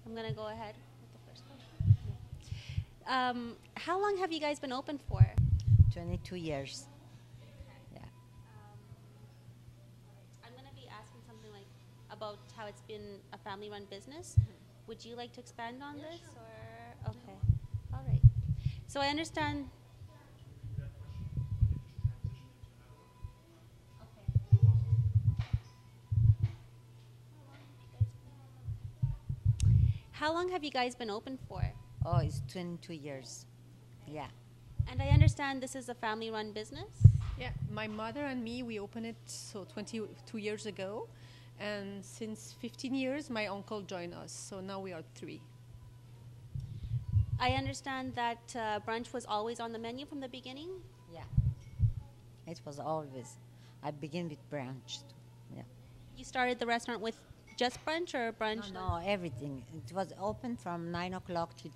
I'm going to go ahead with the first question. How long have you guys been open for? 22 years. Yeah. I'm going to be asking something like about how it's been a family-run business. Would you like to expand on this, or okay? All right. So I understand. How long have you guys been open for? Oh, it's 22 years. Yeah. And I understand this is a family-run business. Yeah, my mother and me, we opened it 22 years ago. And since 15 years, my uncle joined us. So now we are three. I understand that brunch was always on the menu from the beginning. Yeah. It was always. I begin with brunch. Yeah. You started the restaurant with just brunch or brunch? No, everything. It was open from 9 o'clock to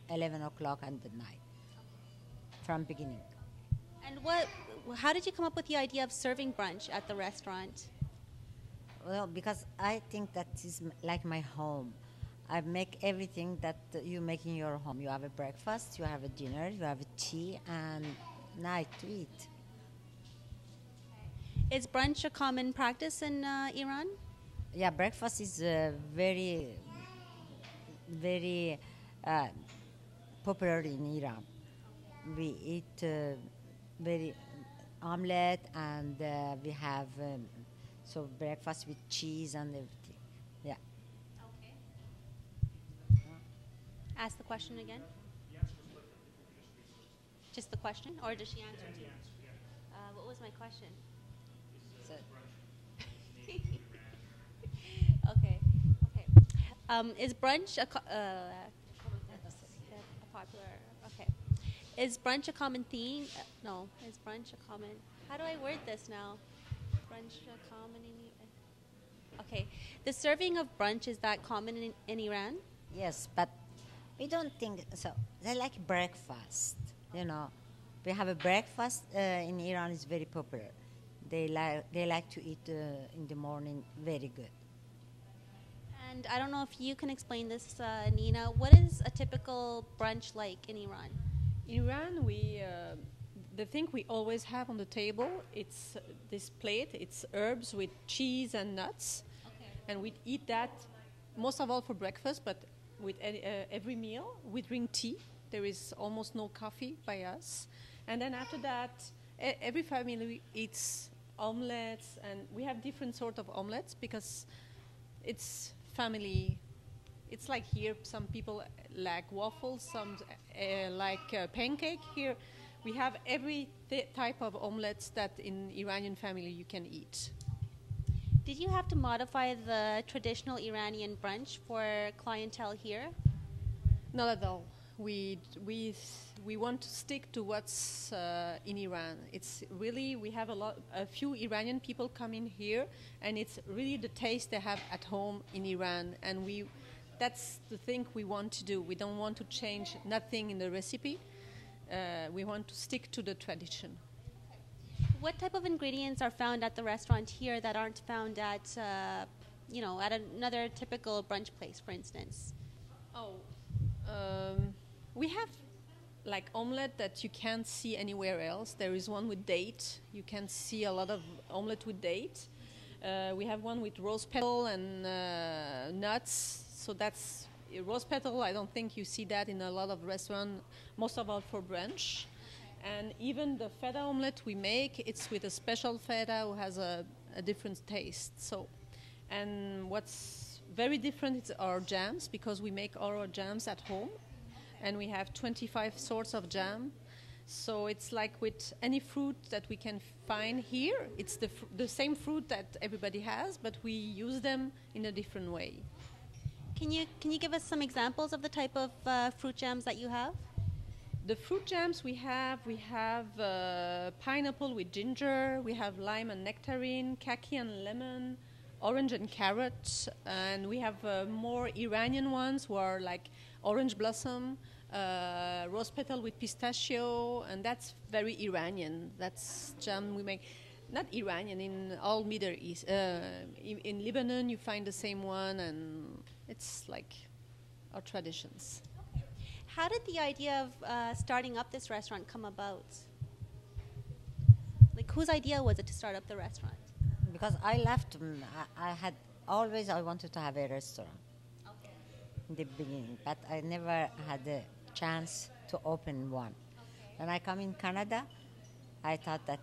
11 o'clock at the night. From beginning. And how did you come up with the idea of serving brunch at the restaurant? Well, because I think that is like my home. I make everything that you make in your home. You have a breakfast, you have a dinner, you have a tea, and night to eat. Is brunch a common practice in Iran? Yeah, breakfast is very uh, popular in Iran. We eat very omelette, and we have so breakfast with cheese and everything. Yeah. Okay. Ask the question again. Just the question, or does she answer too? What was my question? So, Okay. Okay. Is brunch a popular? Okay. Is brunch a common theme? No. Is brunch a common? How do I word this now? Brunch a common in? Okay. The serving of brunch, is that common in Iran? yes, but we don't think so. They like breakfast. You know, we have a breakfast in Iran is very popular. They like to eat in the morning very good. And I don't know if you can explain this, Nina. What is a typical brunch like in Iran? In Iran, the thing we always have on the table, it's this plate. It's herbs with cheese and nuts. Okay. And we eat that most of all for breakfast, but with every meal. We drink tea. There is almost no coffee by us. And then after that, every family eats omelets, and we have different sort of omelets because it's family. It's like here, some people like waffles, some like pancake. Here, we have every type of omelets that in Iranian family you can eat. Did you have to modify the traditional Iranian brunch for clientele here? Not at all. We want to stick to what's in Iran. It's really, we have a few Iranian people come in here, and it's really the taste they have at home in Iran, and that's the thing we want to do. We don't want to change nothing in the recipe. We want to stick to the tradition. What type of ingredients are found at the restaurant here that aren't found at, at another typical brunch place, for instance? Oh, we have like omelette that you can't see anywhere else. There is one with date. You can see a lot of omelette with date. We have one with rose petal and nuts. So that's rose petal. I don't think you see that in a lot of restaurants, most of all for brunch. And even the feta omelette we make, it's with a special feta who has a different taste. So, and what's very different is our jams, because we make all our jams at home, and we have 25 sorts of jam. So it's like with any fruit that we can find here, it's the same fruit that everybody has, but we use them in a different way. Can you give us some examples of the type of fruit jams that you have? The fruit jams we have pineapple with ginger, we have lime and nectarine, kaki and lemon, orange and carrot, and we have more Iranian ones who are like orange blossom, rose petal with pistachio, and that's very Iranian. That's jam we make. Not Iranian, in all Middle East. In Lebanon you find the same one, and it's like our traditions. How did the idea of starting up this restaurant come about? Like, whose idea was it to start up the restaurant? Because I left, I had always I wanted to have a restaurant Okay. in the beginning, but I never had a chance to open one. When I come in Canada, I thought that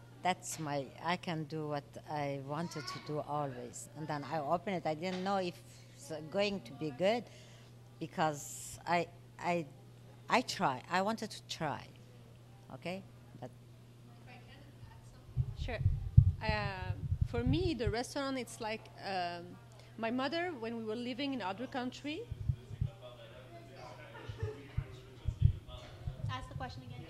I can do what I wanted to do always. And then I opened it. I didn't know if it's going to be good because I try. I wanted to try. Okay? But Sure. For me, the restaurant, it's like my mother, when we were living in other country. Ask the question again.